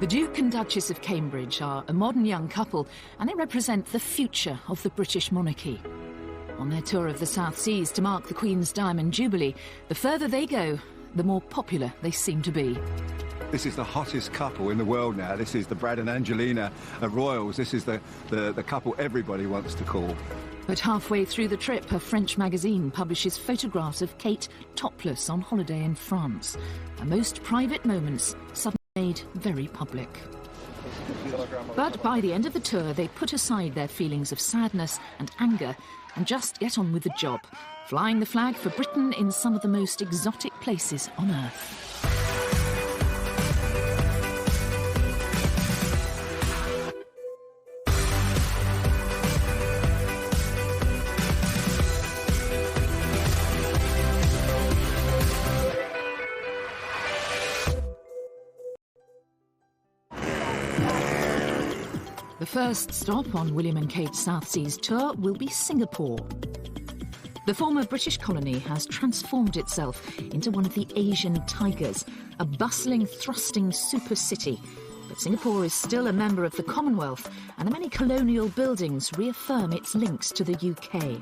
The Duke and Duchess of Cambridge are a modern young couple, and they represent the future of the British monarchy. On their tour of the South Seas to mark the Queen's Diamond Jubilee, the further they go, the more popular they seem to be. This is the hottest couple in the world now. This is the Brad and Angelina royals. This is the couple everybody wants to call. But halfway through the trip, a French magazine publishes photographs of Kate topless on holiday in France. Her most private moments suddenly made very public. But by the end of the tour, they put aside their feelings of sadness and anger and just get on with the job, flying the flag for Britain in some of the most exotic places on earth. The first stop on William and Kate's South Seas tour will be Singapore. The former British colony has transformed itself into one of the Asian tigers, a bustling, thrusting super city. But Singapore is still a member of the Commonwealth, and the many colonial buildings reaffirm its links to the UK.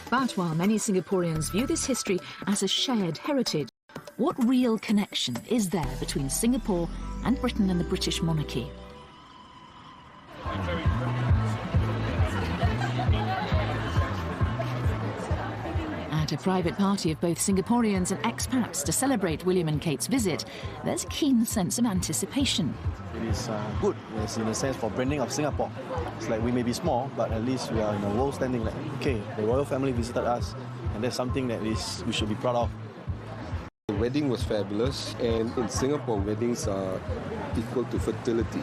But while many Singaporeans view this history as a shared heritage, what real connection is there between Singapore and Britain and the British monarchy? At a private party of both Singaporeans and expats to celebrate William and Kate's visit, there's a keen sense of anticipation. It is good, yes, in a sense, for branding of Singapore. It's like we may be small, but at least we are in a world standing like, okay, the royal family visited us, and that's something that we should be proud of. The wedding was fabulous, and in Singapore, weddings are equal to fertility.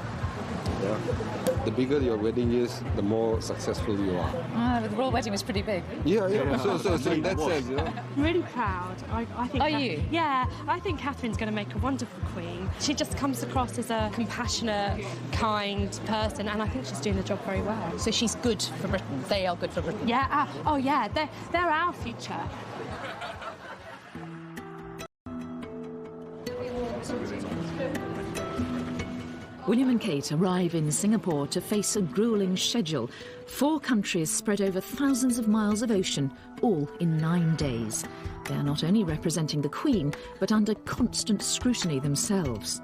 Yeah. The bigger your wedding is, the more successful you are. The royal wedding was pretty big. Yeah. So in that sense, you know. I'm really proud. I think. Are you? Yeah, I think Catherine's going to make a wonderful queen. She just comes across as a compassionate, kind person, and I think she's doing the job very well. So she's good for Britain. They are good for Britain. Yeah. Oh yeah. They're our future. William and Kate arrive in Singapore to face a gruelling schedule. 4 countries spread over thousands of miles of ocean, all in 9 days. They are not only representing the Queen, but under constant scrutiny themselves.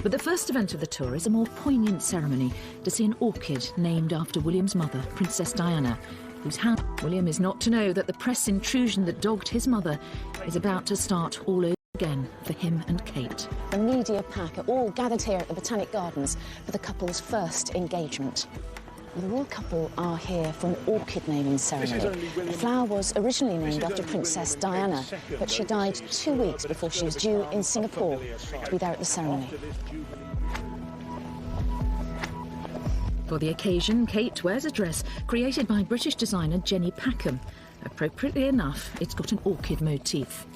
But the first event of the tour is a more poignant ceremony to see an orchid named after William's mother, Princess Diana, whose hand William is not to know that the press intrusion that dogged his mother is about to start all over again for him and Kate. The media pack are all gathered here at the Botanic Gardens for the couple's first engagement. The royal couple are here for an orchid naming ceremony. The flower was originally named after Princess Diana, but she died 2 weeks before she was due in Singapore to be there at the ceremony. For the occasion, Kate wears a dress created by British designer Jenny Packham. Appropriately enough, it's got an orchid motif.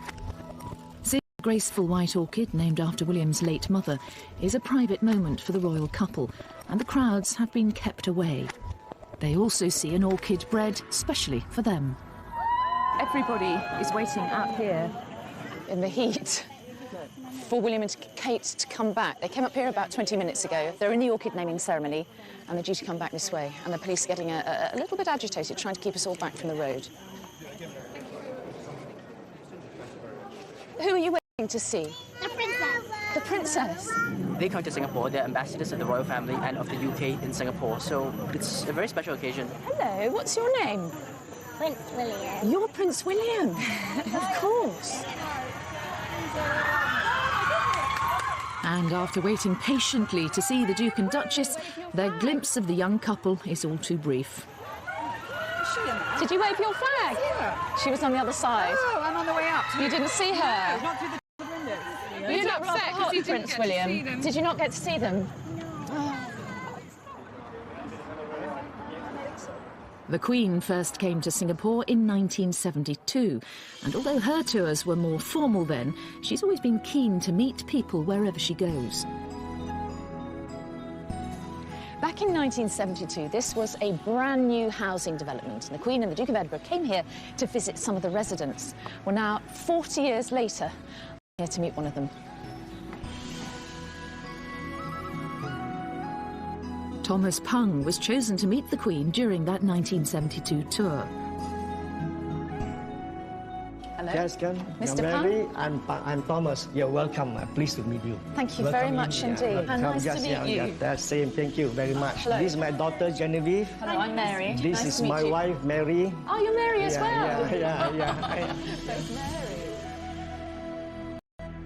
Graceful white orchid, named after William's late mother, is a private moment for the royal couple, and the crowds have been kept away. They also see an orchid bred specially for them. Everybody is waiting out here In the heat for William and Kate to come back. They came up here about 20 minutes ago. They're in the orchid naming ceremony, and they're due to come back this way. And the police are getting a little bit agitated, trying to keep us all back from the road. Who are you waiting to see? The princess. The princess? They come to Singapore, they're ambassadors of the royal family and of the UK in Singapore, so it's a very special occasion. Hello, what's your name? Prince William. You're Prince William. Of course. And after waiting patiently to see the Duke and Duchess, their glimpse of the young couple is all too brief. Did you wave your flag? Yeah. She was on the other side. Oh, I'm on the way up. You didn't see her? No, not through the window. You look upset because you didn't Prince William. Did you not get to see them? The Queen first came to Singapore in 1972, and although her tours were more formal then, she's always been keen to meet people wherever she goes. Back in 1972, this was a brand new housing development, and the Queen and the Duke of Edinburgh came here to visit some of the residents. Well, now, 40 years later, I'm here to meet one of them. Thomas Pung was chosen to meet the Queen during that 1972 tour. Hello. Yes, Mr. Mary, I'm Thomas. You're welcome. I'm pleased to meet you. Thank you very much indeed. Welcome. Nice to meet you. Yeah, that's same. Thank you very much. Hello. This is my daughter Genevieve. Hello, I'm Mary. This nice is to meet my you. wife Mary. Oh, you're Mary as well. Yeah. There's Mary.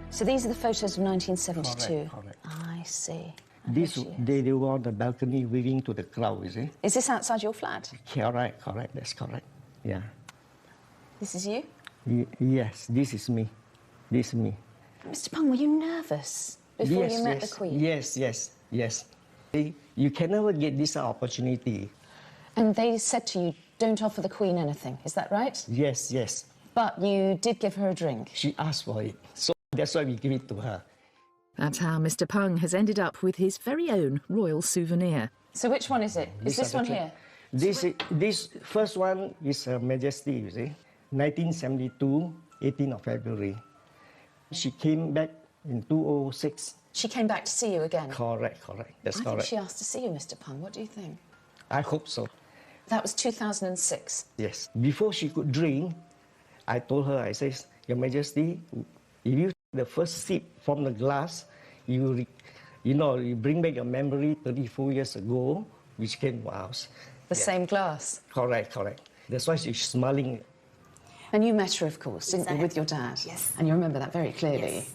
So these are the photos of 1972. Correct. I see. They were on the balcony waving to the crowd, is it? Is this outside your flat? Correct. That's correct. Yeah. This is you? Yes, this is me. This is me. Mr. Pung, were you nervous before you met the Queen? Yes. You can never get this opportunity. And they said to you, don't offer the Queen anything, is that right? Yes. But you did give her a drink. She asked for it, so that's why we give it to her. That's how Mr. Pung has ended up with his very own royal souvenir. So which one is it? Is this one here? This first one is Her Majesty, you see. 1972, 18th of February. She came back in 2006. She came back to see you again? Correct. That's I correct. think she asked to see you, Mr. Pung. What do you think? I hope so. That was 2006? Yes. Before she could drink, I told her, I said, Your Majesty, if you take the first sip from the glass, you bring back your memory 34 years ago, which came to us. The same glass? Correct. That's why she's smiling. And you met her, of course, didn't you, with your dad? Yes. And you remember that very clearly. Yes.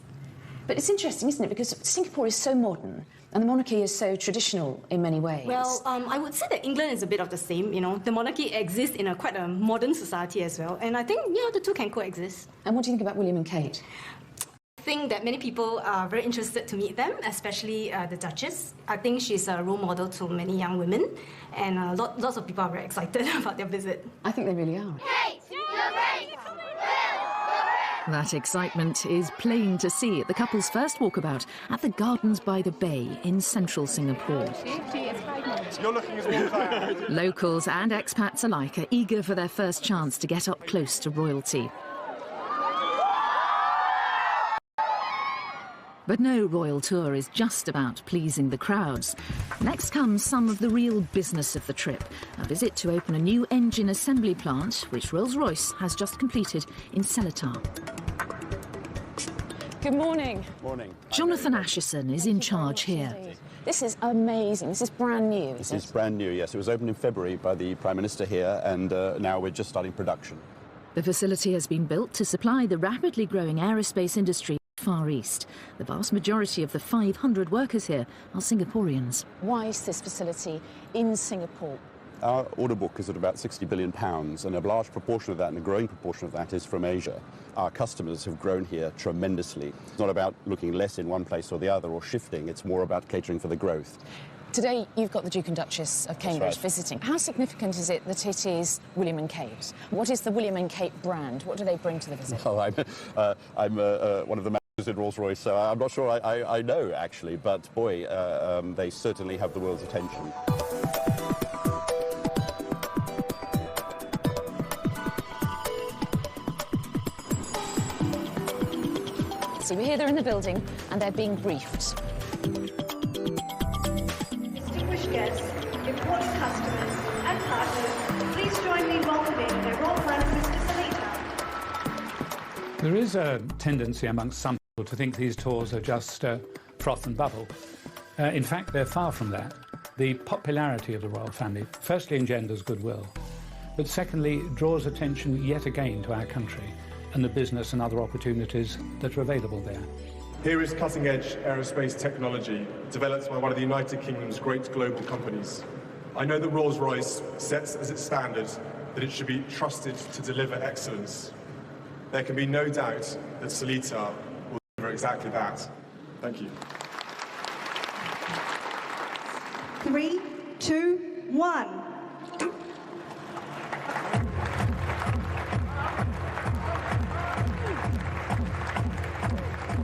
But it's interesting, isn't it? Because Singapore is so modern and the monarchy is so traditional in many ways. Well, I would say that England is a bit of the same. The monarchy exists in quite a modern society as well. And I think, the two can coexist. And what do you think about William and Kate? I think that many people are very interested to meet them, especially the Duchess. I think she's a role model to many young women. And lots of people are very excited about their visit. I think they really are. Kate, you're great! That excitement is plain to see at the couple's first walkabout at the Gardens by the Bay in central Singapore. You're looking as well as I am. Locals and expats alike are eager for their first chance to get up close to royalty. But no royal tour is just about pleasing the crowds. Next comes some of the real business of the trip, a visit to open a new engine assembly plant, which Rolls-Royce has just completed in Seletar. Good morning. Morning. Jonathan Asherson is in charge here. This is amazing. This is brand new, This is brand new, yes. It was opened in February by the Prime Minister here, and now we're just starting production. The facility has been built to supply the rapidly growing aerospace industry Far East. The vast majority of the 500 workers here are Singaporeans. Why is this facility in Singapore? Our order book is at about £60 billion, and a large proportion of that, and a growing proportion of that, is from Asia. Our customers have grown here tremendously. It's not about looking less in one place or the other or shifting, it's more about catering for the growth. Today, you've got the Duke and Duchess of Cambridge visiting. How significant is it that it is William and Kate? What is the William and Kate brand? What do they bring to the visit? Oh, I'm one of the managers in Rolls-Royce, so I'm not sure I know, actually, but boy, they certainly have the world's attention. So we're here, they're in the building, and they're being briefed. Distinguished guests, important customers and partners, please join me in welcoming their Royal Highness Mr. Seletar. There is a tendency amongst some people to think these tours are just froth and bubble. In fact, they're far from that. The popularity of the royal family firstly engenders goodwill, but secondly draws attention yet again to our country and the business and other opportunities that are available there. Here is cutting-edge aerospace technology developed by one of the United Kingdom's great global companies. I know that Rolls-Royce sets as its standard that it should be trusted to deliver excellence. There can be no doubt that Seletar will deliver exactly that. Thank you. 3, 2, 1.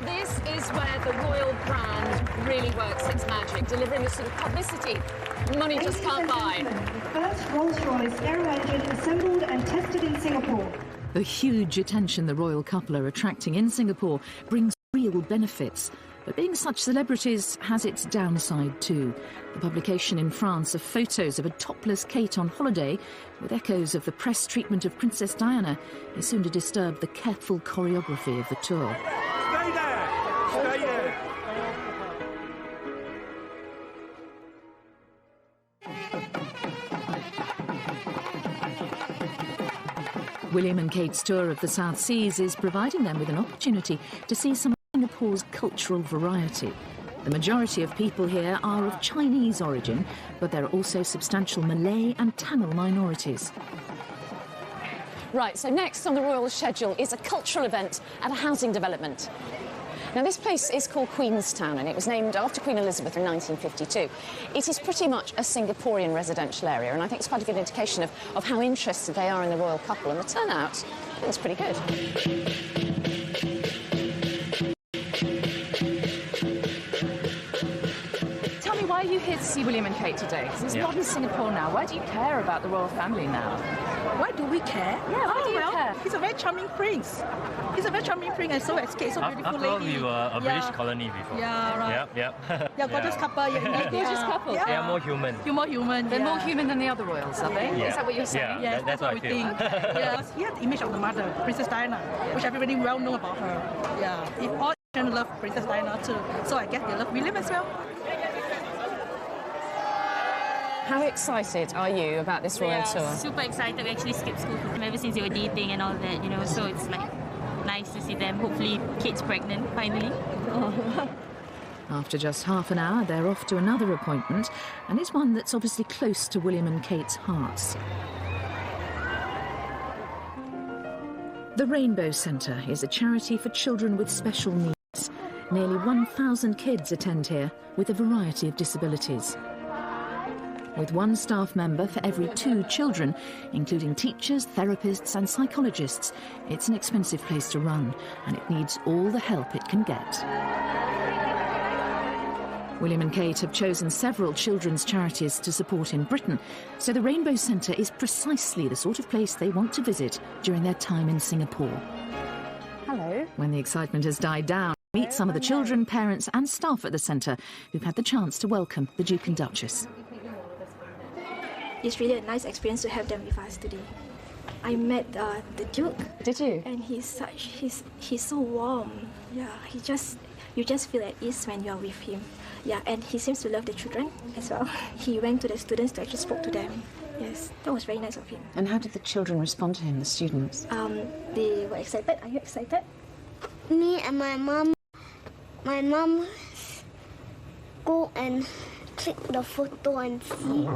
This is where the royal brand really works its magic, delivering the sort of publicity money just can't buy. The first Rolls-Royce aero engine assembled and tested in Singapore. The huge attention the royal couple are attracting in Singapore brings real benefits. But being such celebrities has its downside too. The publication in France of photos of a topless Kate on holiday, with echoes of the press treatment of Princess Diana, is soon to disturb the careful choreography of the tour. Stay there! Stay there! William and Kate's tour of the South Seas is providing them with an opportunity to see some of Singapore's cultural variety. The majority of people here are of Chinese origin, but there are also substantial Malay and Tamil minorities. Right, so next on the royal schedule is a cultural event at a housing development. Now, this place is called Queenstown, and it was named after Queen Elizabeth in 1952. It is pretty much a Singaporean residential area, and I think it's quite a good indication of how interested they are in the royal couple, and the turnout looks pretty good. Tell me, why are you here to see William and Kate today? Because it's modern Singapore now. Why do you care about the royal family now? Why do we care? Yeah, why do you care? He's a very charming prince. He's a very charming prince and so escaped, so beautiful After all, lady. we were a British colony before. Yeah, right. Yep. Yeah, gorgeous couple. Yeah, gorgeous couple. Yeah. They are more human. You're more human. They're more human than the other royals, are they? Yeah. Is that what you're saying? Yeah, Yes, that's what we I feel. think. Yes, he had the image of the mother, Princess Diana, which everybody well know about her. Yeah, if all Asians love Princess Diana too, so I guess they love William as well. How excited are you about this royal tour? Super excited. We actually skipped school ever since they were dating and all that, you know, so it's like nice to see them. Hopefully Kate's pregnant finally. After just half an hour, they're off to another appointment, and it's one that's obviously close to William and Kate's hearts. The Rainbow Centre is a charity for children with special needs. Nearly 1,000 kids attend here with a variety of disabilities. With one staff member for every 2 children, including teachers, therapists and psychologists, it's an expensive place to run, and it needs all the help it can get. William and Kate have chosen several children's charities to support in Britain, so the Rainbow Centre is precisely the sort of place they want to visit during their time in Singapore. Hello. When the excitement has died down, meet some of the children, parents and staff at the centre who've had the chance to welcome the Duke and Duchess. It's really a nice experience to have them with us today. I met the Duke. Did you? And he's so warm. Yeah, you just feel at ease when you're with him. Yeah, and he seems to love the children as well. He went to the students to actually spoke to them. Yes, that was very nice of him. And how did the children respond to him, the students? They were excited. Are you excited? Me and my mom go and click the photo and see.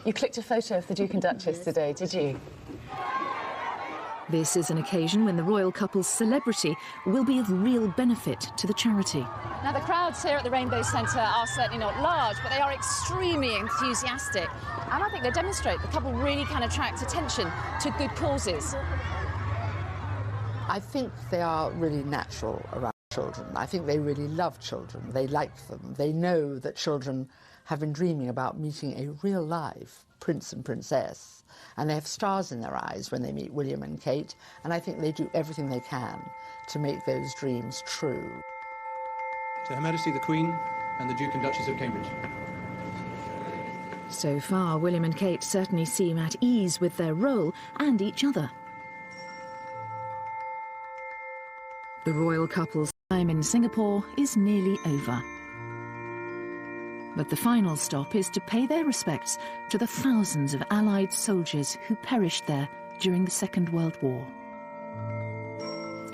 You clicked a photo of the Duke and Duchess today, did you? This is an occasion when the royal couple's celebrity will be of real benefit to the charity. Now, the crowds here at the Rainbow Centre are certainly not large, but they are extremely enthusiastic. And I think they demonstrate the couple really can attract attention to good causes. I think they are really natural around children. I think they really love children. They like them. They know that children have been dreaming about meeting a real live prince and princess. And they have stars in their eyes when they meet William and Kate. And I think they do everything they can to make those dreams true. To Her Majesty the Queen and the Duke and Duchess of Cambridge. So far, William and Kate certainly seem at ease with their role and each other. The royal couple's time in Singapore is nearly over. But the final stop is to pay their respects to the thousands of Allied soldiers who perished there during the Second World War.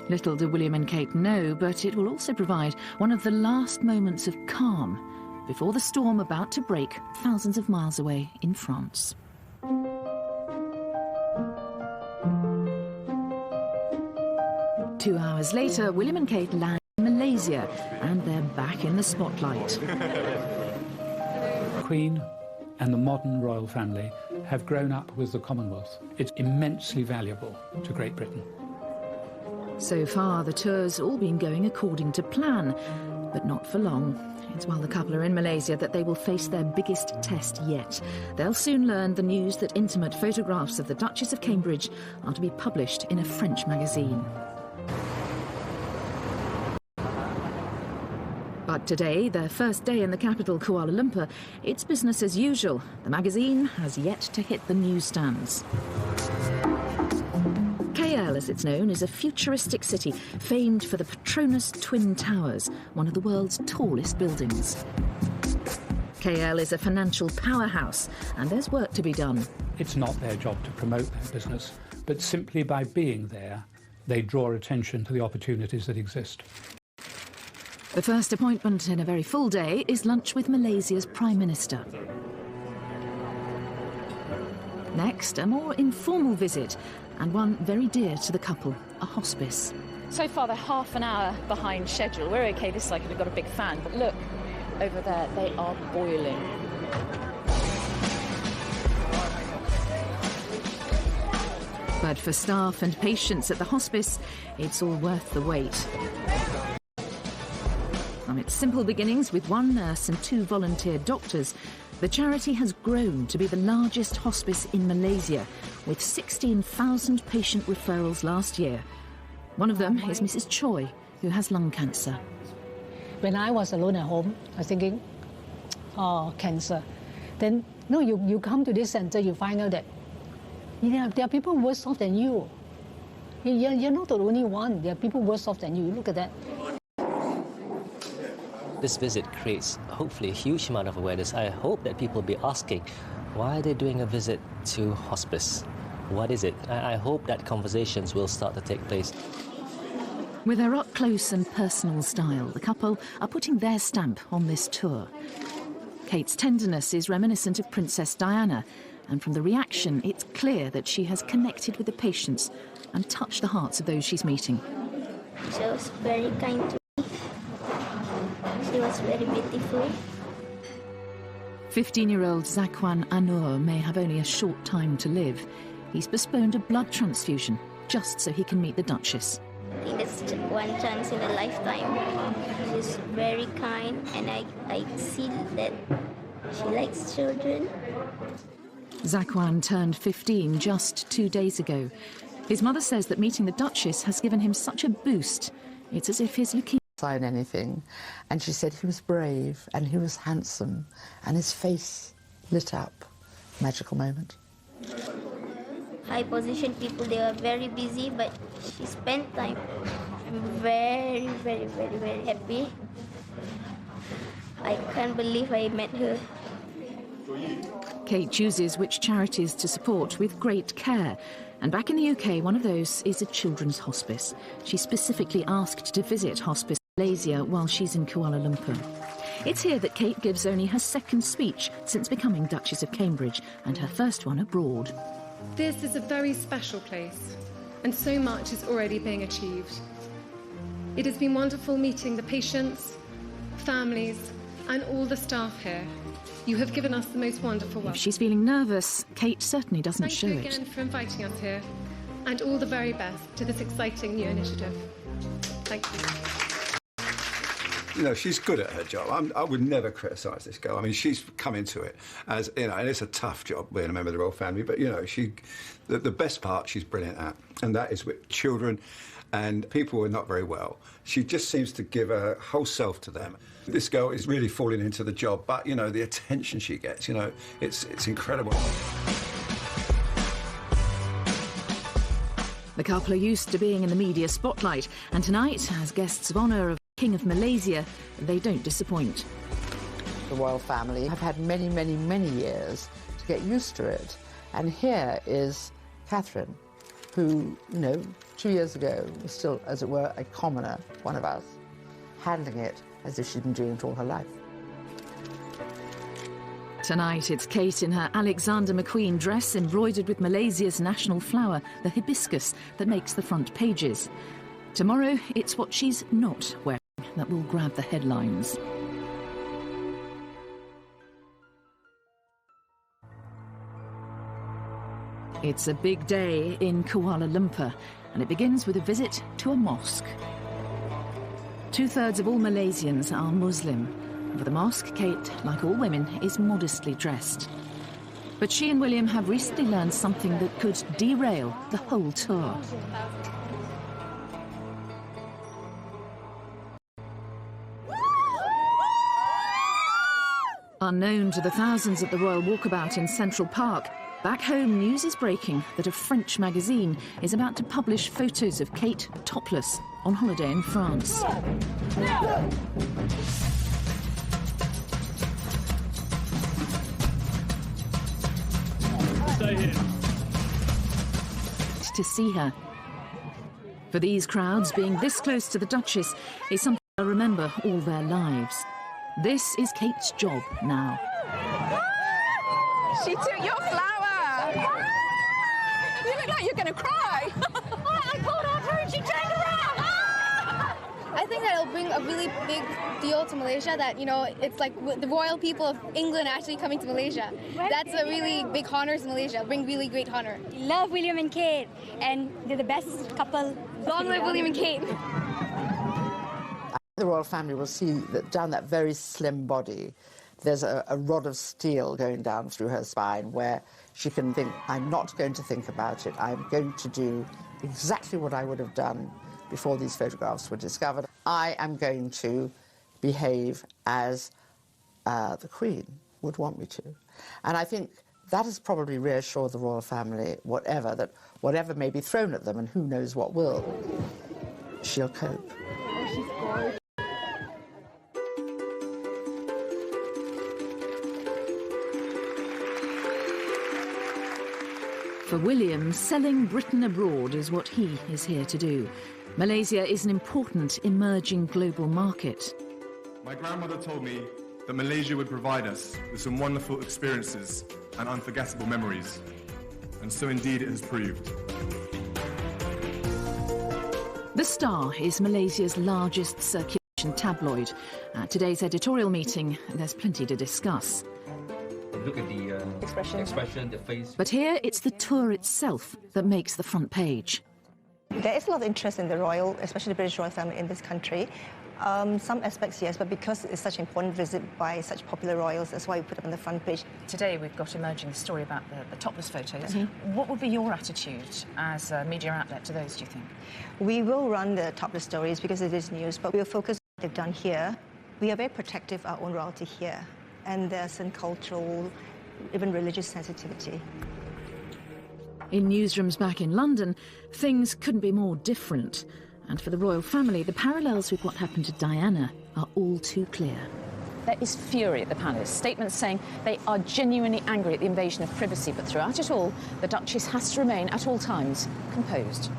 Little do William and Kate know, but it will also provide one of the last moments of calm before the storm about to break thousands of miles away in France. Two hours later, William and Kate land in Malaysia, and they're back in the spotlight. The Queen and the modern royal family have grown up with the Commonwealth. It's immensely valuable to Great Britain. So far, the tour's all been going according to plan, but not for long. It's while the couple are in Malaysia that they will face their biggest test yet. They'll soon learn the news that intimate photographs of the Duchess of Cambridge are to be published in a French magazine. But today, their first day in the capital, Kuala Lumpur, it's business as usual. The magazine has yet to hit the newsstands. KL, as it's known, is a futuristic city famed for the Petronas Twin Towers, one of the world's tallest buildings. KL is a financial powerhouse, and there's work to be done. It's not their job to promote their business, but simply by being there, they draw attention to the opportunities that exist. The first appointment in a very full day is lunch with Malaysia's Prime Minister. Next, a more informal visit, and one very dear to the couple, a hospice. So far, they're half an hour behind schedule. We're OK this side, we've got a big fan, but look, over there, they are boiling. But for staff and patients at the hospice, it's all worth the wait. From its simple beginnings with one nurse and 2 volunteer doctors, the charity has grown to be the largest hospice in Malaysia, with 16,000 patient referrals last year. One of them is Mrs. Choi, who has lung cancer. When I was alone at home, I was thinking, oh, cancer. Then, no, you come to this centre, you find out that there are people worse off than you. You're not the only one. There are people worse off than you. Look at that. This visit creates, hopefully, a huge amount of awareness. I hope that people will be asking, why are they doing a visit to hospice? What is it? I hope that conversations will start to take place. With their up-close and personal style, the couple are putting their stamp on this tour. Kate's tenderness is reminiscent of Princess Diana, and from the reaction, it's clear that she has connected with the patients and touched the hearts of those she's meeting. She was very kind to me. She was very beautiful. 15-year-old Zakwan Anur may have only a short time to live. He's postponed a blood transfusion just so he can meet the Duchess. I think that's one chance in a lifetime. She's very kind, and I see that she likes children. Zakwan turned 15 just 2 days ago. His mother says that meeting the Duchess has given him such a boost. It's as if his leukemia... Sign anything. And she said he was brave and he was handsome and his face lit up. Magical moment. High position people, they are very busy, but she spent time. I'm very, very, very, very happy. I can't believe I met her. Kate chooses which charities to support with great care. And back in the UK, one of those is a children's hospice. She specifically asked to visit Hospice Malaysia while she's in Kuala Lumpur. It's here that Kate gives only her second speech since becoming Duchess of Cambridge, and her first one abroad. This is a very special place, and so much is already being achieved. It has been wonderful meeting the patients, families, and all the staff here. You have given us the most wonderful welcome. If she's feeling nervous, Kate certainly doesn't show it. Thank you again for inviting us here, and all the very best to this exciting new initiative. Thank you. You know, she's good at her job. I would never criticise this girl. I mean, she's come into it as, you know, and it's a tough job being a member of the royal family, but, you know, the best part she's brilliant at, and that is with children and people who are not very well. She just seems to give her whole self to them. This girl is really falling into the job, but, you know, the attention she gets, you know, it's incredible. The couple are used to being in the media spotlight, and tonight, as guests of honour of King of Malaysia, they don't disappoint. The royal family have had many, many, many years to get used to it. And here is Catherine, who, you know, 2 years ago was still, as it were, a commoner, one of us, handling it as if she'd been doing it all her life. Tonight, it's Kate in her Alexander McQueen dress embroidered with Malaysia's national flower, the hibiscus, that makes the front pages. Tomorrow, it's what she's not wearing that will grab the headlines. It's a big day in Kuala Lumpur, and it begins with a visit to a mosque. 2/3 of all Malaysians are Muslim. For the mosque, Kate, like all women, is modestly dressed. But she and William have recently learned something that could derail the whole tour. Unknown to the thousands at the Royal Walkabout in Central Park, back home news is breaking that a French magazine is about to publish photos of Kate topless on holiday in France. Stay here. To see her. For these crowds, being this close to the Duchess is something they'll remember all their lives. This is Kate's job now. She took your flower! You look like you're going to cry! I called out her and she turned around! I think that it'll bring a really big deal to Malaysia, that, you know, it's like the royal people of England actually coming to Malaysia. That's a really big honor to Malaysia. It'll bring really great honor. Love William and Kate, and they're the best couple. Long live William and Kate. The royal family will see that down that very slim body, there's a rod of steel going down through her spine where she can think, I'm not going to think about it. I'm going to do exactly what I would have done before these photographs were discovered. I am going to behave as the Queen would want me to. And I think that has probably reassured the royal family, whatever may be thrown at them, and who knows what will, she'll cope. Oh, she's gorgeous. For William, selling Britain abroad is what he is here to do. Malaysia is an important emerging global market. My grandmother told me that Malaysia would provide us with some wonderful experiences and unforgettable memories. And so indeed it has proved. The Star is Malaysia's largest circulation tabloid. At today's editorial meeting, there's plenty to discuss. Look at the expression, the face. But here it's the tour itself that makes the front page. There is a lot of interest in the royal, especially the British royal family in this country. Some aspects, yes, but because it's such an important visit by such popular royals, that's why we put it on the front page. Today we've got emerging the story about the topless photos. What would be your attitude as a media outlet to those, do you think? We will run the topless stories because it is news, but we'll focus on what they've done here. We are very protective of our own royalty here, and there's some cultural, even religious sensitivity. In newsrooms back in London, things couldn't be more different. And for the royal family, the parallels with what happened to Diana are all too clear. There is fury at the palace, statements saying they are genuinely angry at the invasion of privacy, but throughout it all, the Duchess has to remain at all times composed.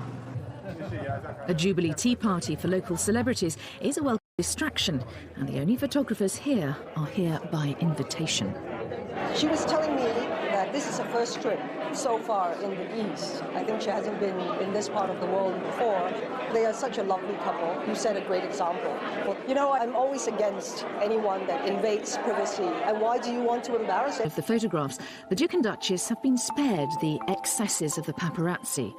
A Jubilee tea party for local celebrities is a welcome distraction, and the only photographers here are here by invitation. She was telling me that this is her first trip so far in the East. I think she hasn't been in this part of the world before. They are such a lovely couple. You set a great example. You know, I'm always against anyone that invades privacy. And why do you want to embarrass it? Of the photographs, the Duke and Duchess have been spared the excesses of the paparazzi.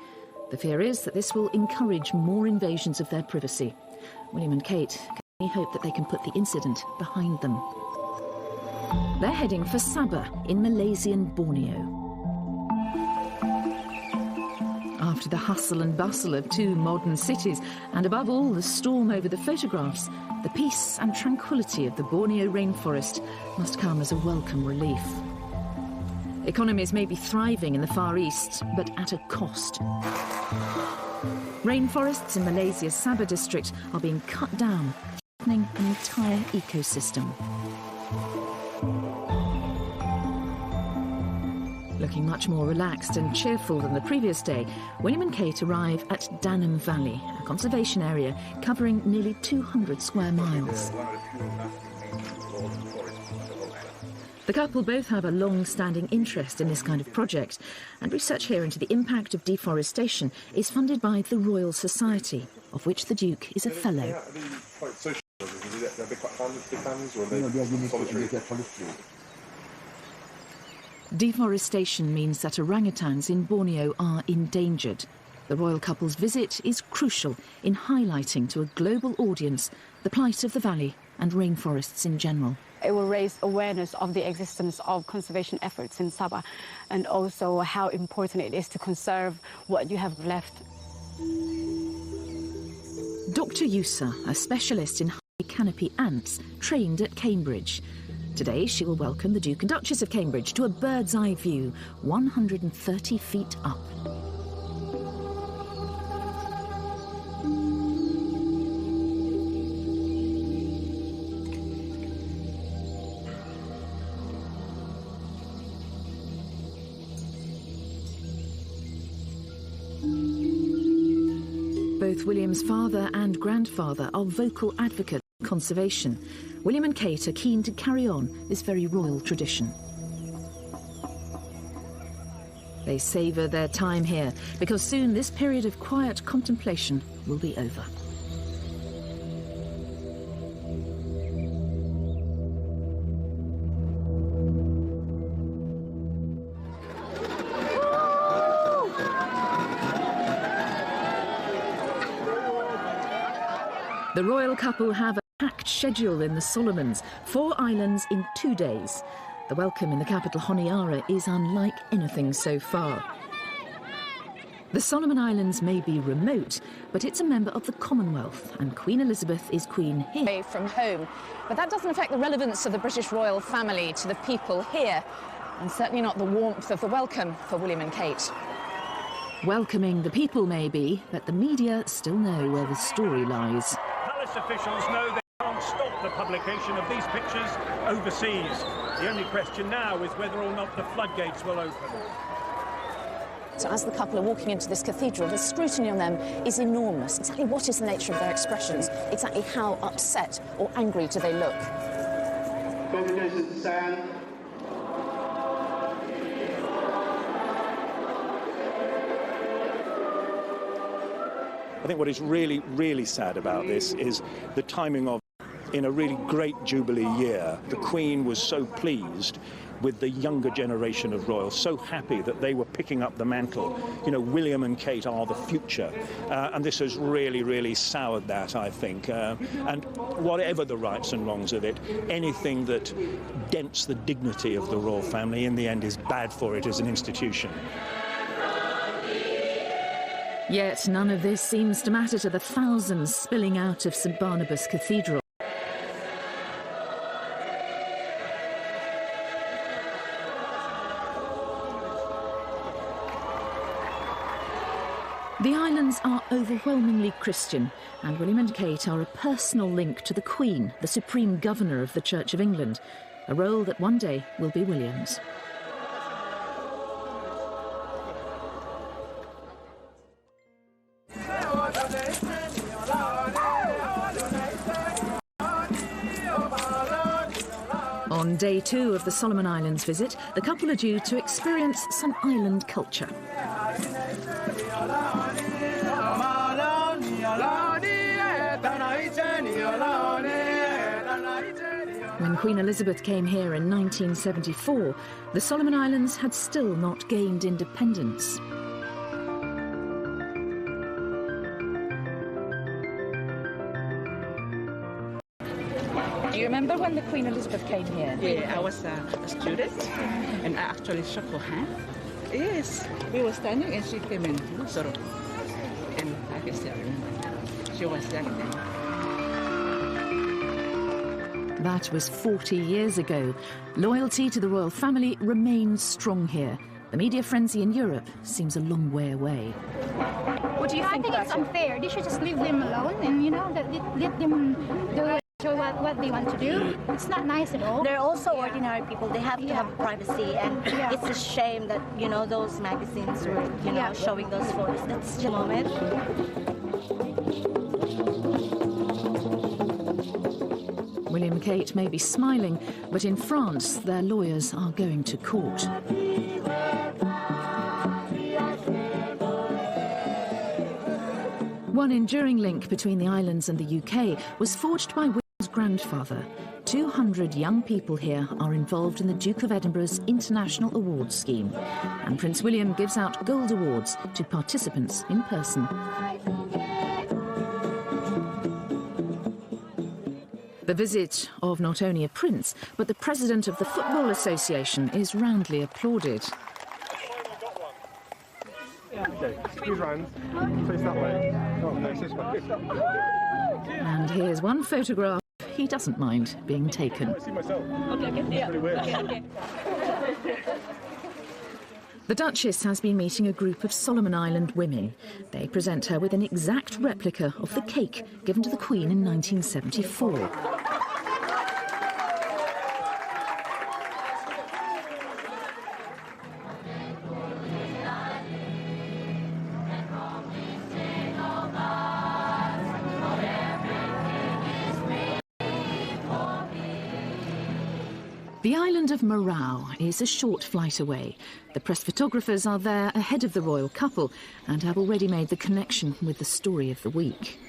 The fear is that this will encourage more invasions of their privacy. William and Kate can only hope that they can put the incident behind them. They're heading for Sabah in Malaysian Borneo. After the hustle and bustle of two modern cities, and above all the storm over the photographs, the peace and tranquility of the Borneo rainforest must come as a welcome relief. Economies may be thriving in the Far East, but at a cost. Rainforests in Malaysia's Sabah district are being cut down, threatening an entire ecosystem. Looking much more relaxed and cheerful than the previous day, William and Kate arrive at Danam Valley, a conservation area covering nearly 200 square miles. The couple both have a long-standing interest in this kind of project, and research here into the impact of deforestation is funded by the Royal Society, of which the Duke is a fellow. Deforestation means that orangutans in Borneo are endangered. The royal couple's visit is crucial in highlighting to a global audience the plight of the valley and rainforests in general. It will raise awareness of the existence of conservation efforts in Sabah, and also how important it is to conserve what you have left. Dr. Yusa, a specialist in high canopy ants, trained at Cambridge. Today, she will welcome the Duke and Duchess of Cambridge to a bird's-eye view, 130 feet up. Both William's father and grandfather are vocal advocates of conservation. William and Kate are keen to carry on this very royal tradition. They savour their time here, because soon this period of quiet contemplation will be over. The royal couple have a packed schedule in the Solomons, 4 islands in 2 days. The welcome in the capital Honiara is unlike anything so far. The Solomon Islands may be remote, but it's a member of the Commonwealth, and Queen Elizabeth is queen here. Away from home. But that doesn't affect the relevance of the British royal family to the people here, and certainly not the warmth of the welcome for William and Kate. Welcoming the people, maybe, but the media still know where the story lies. Palace officials know they can't stop the publication of these pictures overseas. The only question now is whether or not the floodgates will open. So as the couple are walking into this cathedral, the scrutiny on them is enormous. Exactly what is the nature of their expressions? Exactly how upset or angry do they look? Congregation to stand. I think what is really, really sad about this is the timing of, in a really great Jubilee year, the Queen was so pleased with the younger generation of royals, so happy that they were picking up the mantle. You know, William and Kate are the future, and this has really, really soured that, I think. And whatever the rights and wrongs of it, anything that dents the dignity of the royal family in the end is bad for it as an institution. Yet none of this seems to matter to the thousands spilling out of St Barnabas Cathedral. The islands are overwhelmingly Christian, and William and Kate are a personal link to the Queen, the Supreme Governor of the Church of England, a role that one day will be William's. On day 2 of the Solomon Islands visit, the couple are due to experience some island culture. When Queen Elizabeth came here in 1974, the Solomon Islands had still not gained independence. Do you remember when the Queen Elizabeth came here? Yeah, I was a student, and I actually shook her hand. Yes, we were standing and she came in, sort of, and I can still remember. She was young then. That was 40 years ago. Loyalty to the royal family remains strong here. The media frenzy in Europe seems a long way away. What do you think? I think it's unfair. They should just leave them alone and, you know, let them do what they want to do. It's not nice at all. They're also ordinary people. They have to have privacy, and it's a shame that, you know, those magazines were, you know, showing those photos. That's the moment. William and Kate may be smiling, but in France, their lawyers are going to court. One enduring link between the islands and the UK was forged by William's grandfather. 200 young people here are involved in the Duke of Edinburgh's International Awards scheme, and Prince William gives out gold awards to participants in person. The visit of not only a prince, but the president of the Football Association is roundly applauded. Okay, squeeze round, face that way. Oh, no, this way. And here's one photograph he doesn't mind being taken. The Duchess has been meeting a group of Solomon Island women. They present her with an exact replica of the cake given to the Queen in 1974. The island of Marau is a short flight away. The press photographers are there ahead of the royal couple and have already made the connection with the story of the week.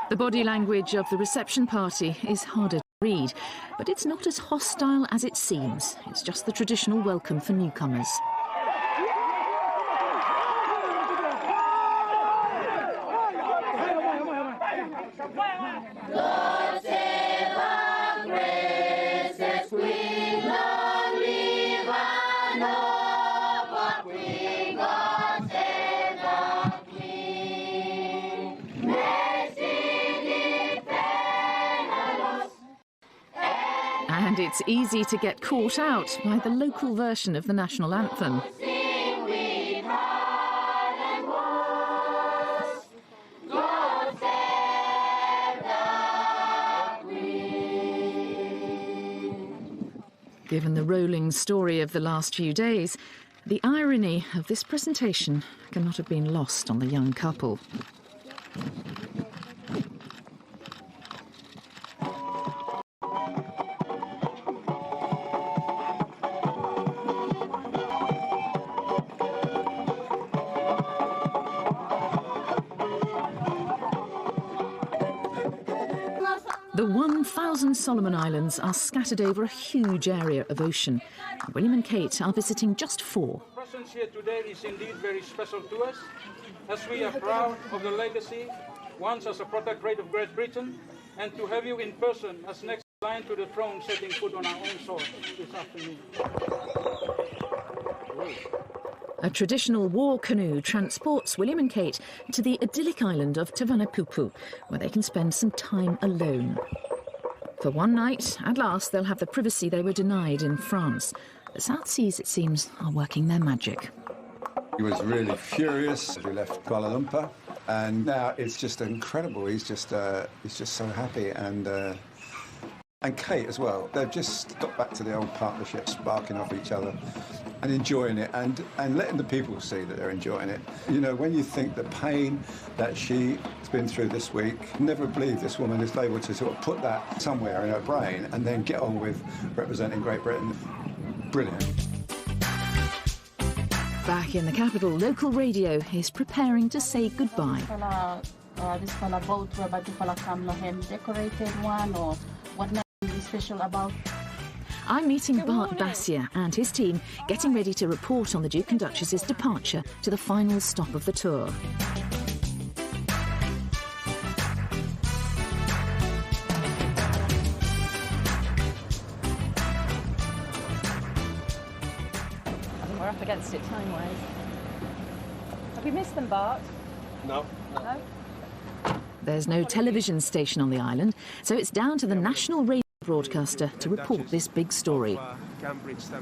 The body language of the reception party is harder to read, but it's not as hostile as it seems. It's just the traditional welcome for newcomers. And it's easy to get caught out by the local version of the national anthem. Given the rolling story of the last few days, the irony of this presentation cannot have been lost on the young couple. The 1,000 Solomon Islands are scattered over a huge area of ocean. William and Kate are visiting just 4. Our presence here today is indeed very special to us, as we are proud of the legacy, once as a protectorate of Great Britain, and to have you in person as next in line to the throne setting foot on our own soil this afternoon. A traditional war canoe transports William and Kate to the idyllic island of Tavanapupu, where they can spend some time alone. For one night, at last, they'll have the privacy they were denied in France. The South Seas, it seems, are working their magic. He was really furious as we left Kuala Lumpur, and now it's just incredible. He's just so happy, and Kate as well. They've just got back to the old partnership, sparking off each other and enjoying it, and letting the people see that they're enjoying it. You know, when you think the pain that she's been through this week, never believe this woman is able to sort of put that somewhere in her brain and then get on with representing Great Britain. Brilliant. Back in the capital, local radio is preparing to say goodbye. This color boat, we're about to follow decorated one, or what is special about? I'm meeting Bart Bassier and his team getting ready to report on the Duke and Duchess's departure to the final stop of the tour. We're up against it time-wise. Have we missed them, Bart? No. No? There's no television station on the island, so it's down to the national radio broadcaster to report this big story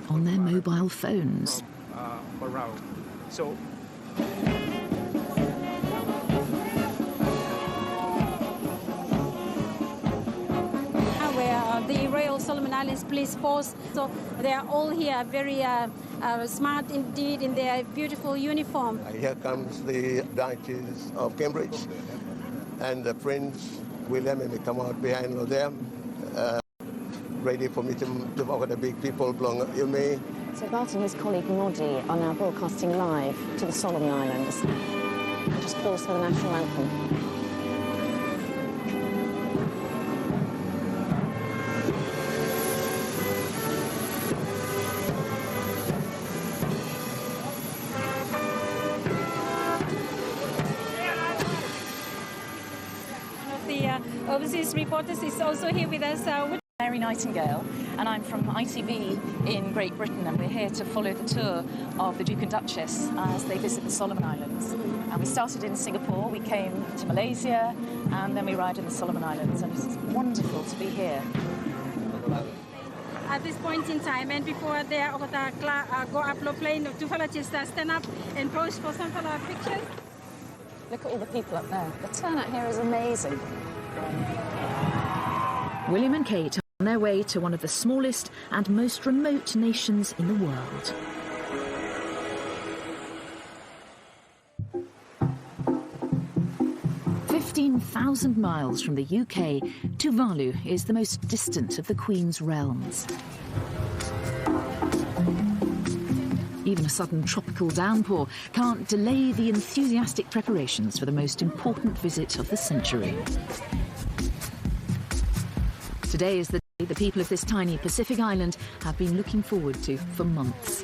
on their mobile phones. So the Royal Solomon Islands Police Force, so they are all here, very smart indeed in their beautiful uniform. Here comes the Duchess of Cambridge and the Prince William, and they come out behind them, ready for me to walk with the big people along Yume. So Bart and his colleague Noddy are now broadcasting live to the Solomon Islands. Just pause for the national anthem. Overseas reporters is also here with us. Mary Nightingale, and I'm from ITV in Great Britain, and we're here to follow the tour of the Duke and Duchess as they visit the Solomon Islands. And we started in Singapore, we came to Malaysia, and then we arrived in the Solomon Islands, and it's wonderful to be here. At this point in time, and before they are over the go upload plane, two fellows just stand up and pose for some fellow pictures. Look at all the people up there. The turnout here is amazing. William and Kate are on their way to one of the smallest and most remote nations in the world. "15,000 miles from the UK, Tuvalu is the most distant of the Queen's realms. Even a sudden tropical downpour can't delay the enthusiastic preparations for the most important visit of the century. Today is the day the people of this tiny Pacific island have been looking forward to for months.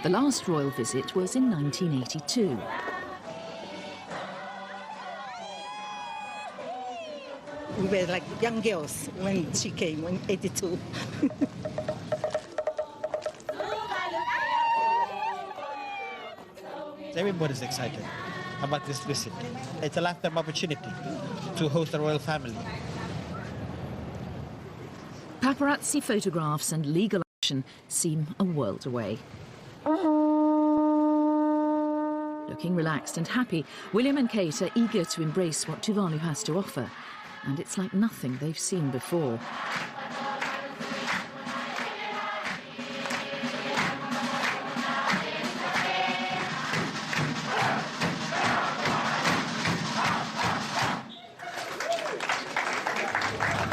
The last royal visit was in 1982. We were like young girls when she came in 82. Everybody's excited about this visit. It's a lifetime opportunity to host the royal family. Paparazzi photographs and legal action seem a world away. Looking relaxed and happy, William and Kate are eager to embrace what Tuvalu has to offer, and it's like nothing they've seen before.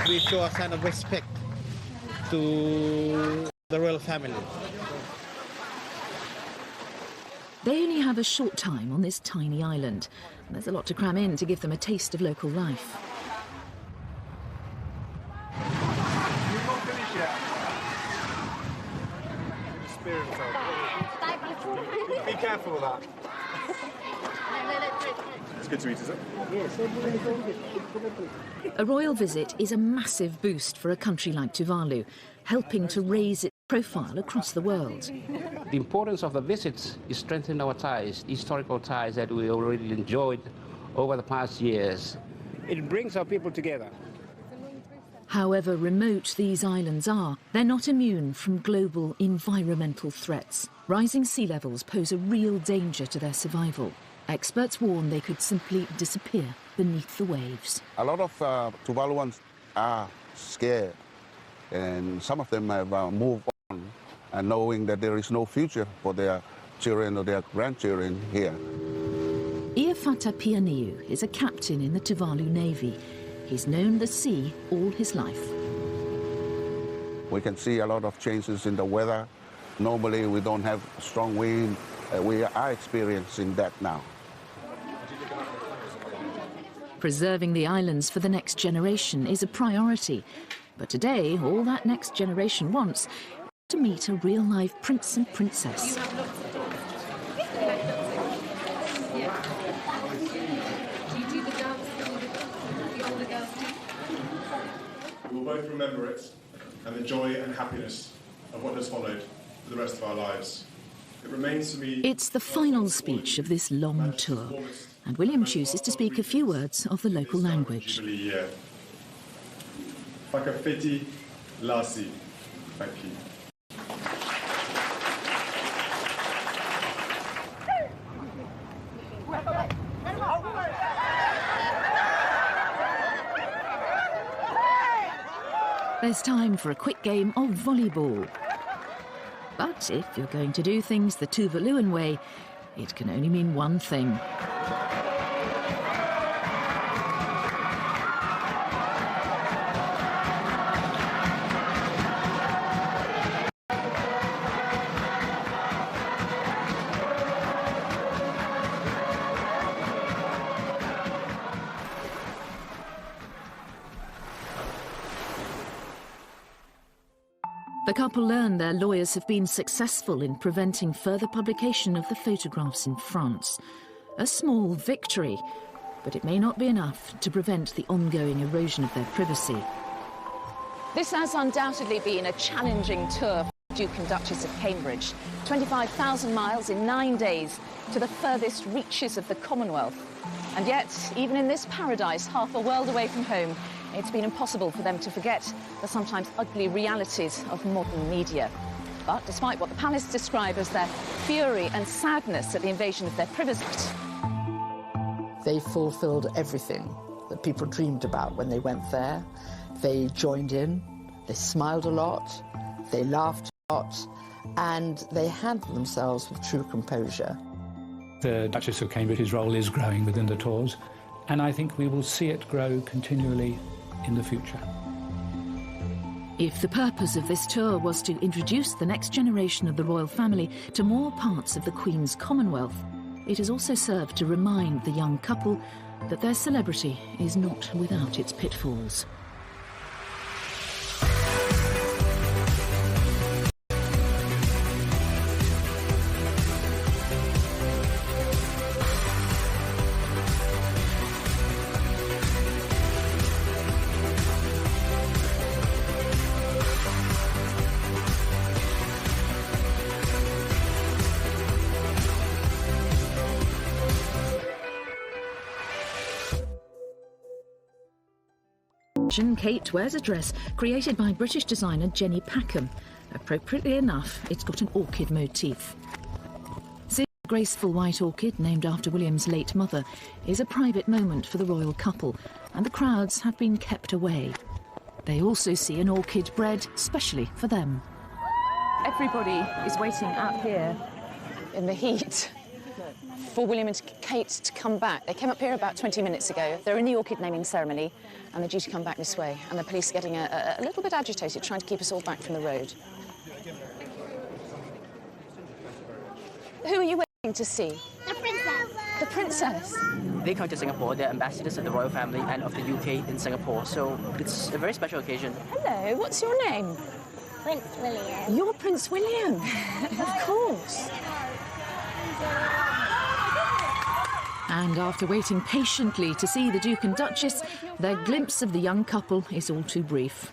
We show a sign of respect to the royal family. They only have a short time on this tiny island, and there's a lot to cram in to give them a taste of local life. Be careful of that. It's good to eat, is it? Yes. A royal visit is a massive boost for a country like Tuvalu, helping to raise its profile across the world. The importance of the visits is strengthening our ties, historical ties that we already enjoyed over the past years. It brings our people together. However remote these islands are, they're not immune from global environmental threats. Rising sea levels pose a real danger to their survival. Experts warn they could simply disappear beneath the waves. A lot of Tuvaluans are scared, and some of them have moved on, and knowing that there is no future for their children or their grandchildren here. Iafata Pianiu is a captain in the Tuvalu Navy. He's known the sea all his life. We can see a lot of changes in the weather. Normally we don't have strong wind. We are experiencing that now. Preserving the islands for the next generation is a priority. But today, all that next generation wants is to meet a real-life prince and princess. We will both remember it and the joy and happiness of what has followed for the rest of our lives. It remains for me... It's the final speech of this long tour, and William chooses to speak a few words of the local language. Fakafeti Lasi. Thank you. There's time for a quick game of volleyball. But if you're going to do things the Tuvaluan way, it can only mean one thing. The couple learn their lawyers have been successful in preventing further publication of the photographs in France. A small victory, but it may not be enough to prevent the ongoing erosion of their privacy. This has undoubtedly been a challenging tour for the Duke and Duchess of Cambridge. 25,000 miles in 9 days to the furthest reaches of the Commonwealth. And yet, even in this paradise, half a world away from home, it's been impossible for them to forget the sometimes ugly realities of modern media. But despite what the palace describe as their fury and sadness at the invasion of their privacy, they fulfilled everything that people dreamed about when they went there. They joined in, they smiled a lot, they laughed a lot, and they handled themselves with true composure. The Duchess of Cambridge's role is growing within the Tours, and I think we will see it grow continually in the future. If the purpose of this tour was to introduce the next generation of the royal family to more parts of the Queen's Commonwealth, it has also served to remind the young couple that their celebrity is not without its pitfalls. Kate wears a dress created by British designer Jenny Packham. Appropriately enough, it's got an orchid motif. Seeing a graceful white orchid named after William's late mother is a private moment for the royal couple, and the crowds have been kept away. They also see an orchid bred specially for them. everybody is waiting out here in the heat for William and Kate to come back. They came up here about 20 minutes ago. They're in the orchid naming ceremony, and they're due to come back this way. And the police are getting a little bit agitated, trying to keep us all back from the road. Who are you waiting to see? The princess. The princess? They come to Singapore. They're ambassadors of the royal family and of the UK in Singapore, so it's a very special occasion. Hello, what's your name? Prince William. You're Prince William? Of course. And after waiting patiently to see the Duke and Duchess, their glimpse of the young couple is all too brief.